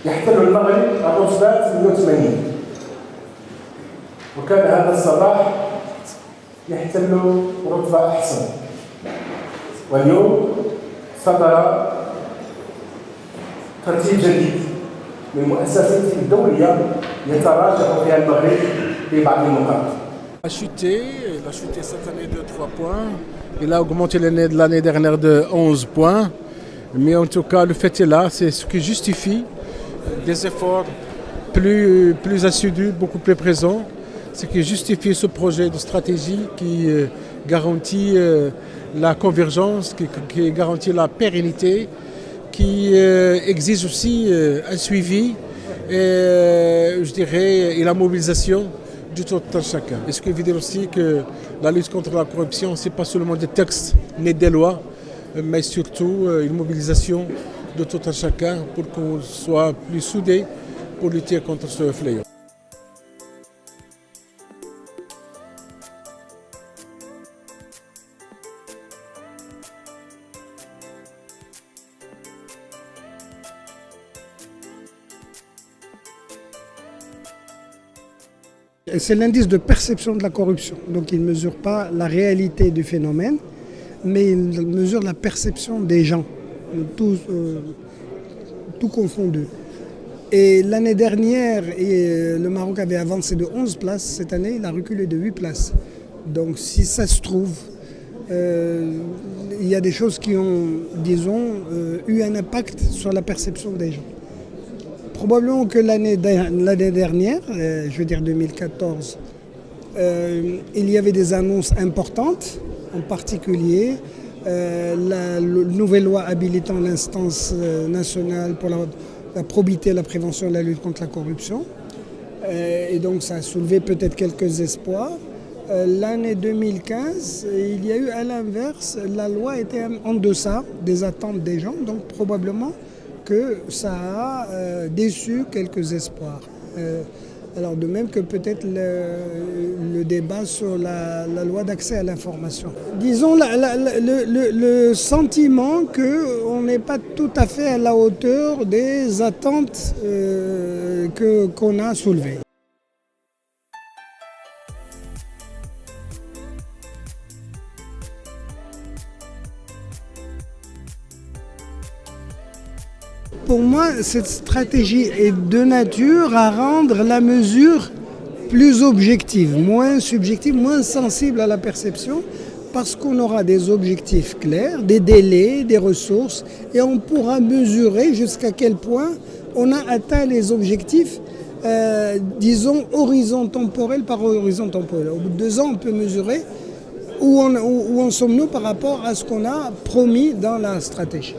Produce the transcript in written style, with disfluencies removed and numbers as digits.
يحتل المغرب الرتبة 88 وكان هذا الصباح يحتل رتبة أحسن واليوم صدر ترتيب جديد من المؤسسات الدولية يتراجع فيها المغرب ببعض النقاط. Il a chuté cette année de 3 points. Il a augmenté l'année dernière de 11 points. Mais en tout cas, le fait est là, c'est ce qui justifie des efforts plus assidus, beaucoup plus présents. Ce qui justifie ce projet de stratégie qui garantit la convergence, qui garantit la pérennité, qui exige aussi un suivi et, je dirais, et la mobilisation du tout un chacun. Et ce qui veut dire aussi que la lutte contre la corruption, ce n'est pas seulement des textes ni des lois, mais surtout une mobilisation de tout un chacun pour qu'on soit plus soudés pour lutter contre ce fléau. C'est l'indice de perception de la corruption. Donc il ne mesure pas la réalité du phénomène, mais il mesure la perception des gens, tout confondu. Et l'année dernière, le Maroc avait avancé de 11 places. Cette année, il a reculé de 8 places. Donc si ça se trouve, il y a des choses qui ont, disons, eu un impact sur la perception des gens. Probablement que l'année dernière, je veux dire 2014, il y avait des annonces importantes, en particulier la nouvelle loi habilitant l'instance nationale pour la probité, la prévention et la lutte contre la corruption. Et donc ça a soulevé peut-être quelques espoirs. L'année 2015, il y a eu à l'inverse, la loi était en deçà des attentes des gens, donc probablement que ça a déçu quelques espoirs. Alors de même que peut-être le débat sur la loi d'accès à l'information. Disons le sentiment qu'on n'est pas tout à fait à la hauteur des attentes qu'on a soulevées. Pour moi, cette stratégie est de nature à rendre la mesure plus objective, moins subjective, moins sensible à la perception, parce qu'on aura des objectifs clairs, des délais, des ressources, et on pourra mesurer jusqu'à quel point on a atteint les objectifs, disons, horizon temporel par horizon temporel. Au bout de 2 ans, on peut mesurer où en sommes-nous par rapport à ce qu'on a promis dans la stratégie.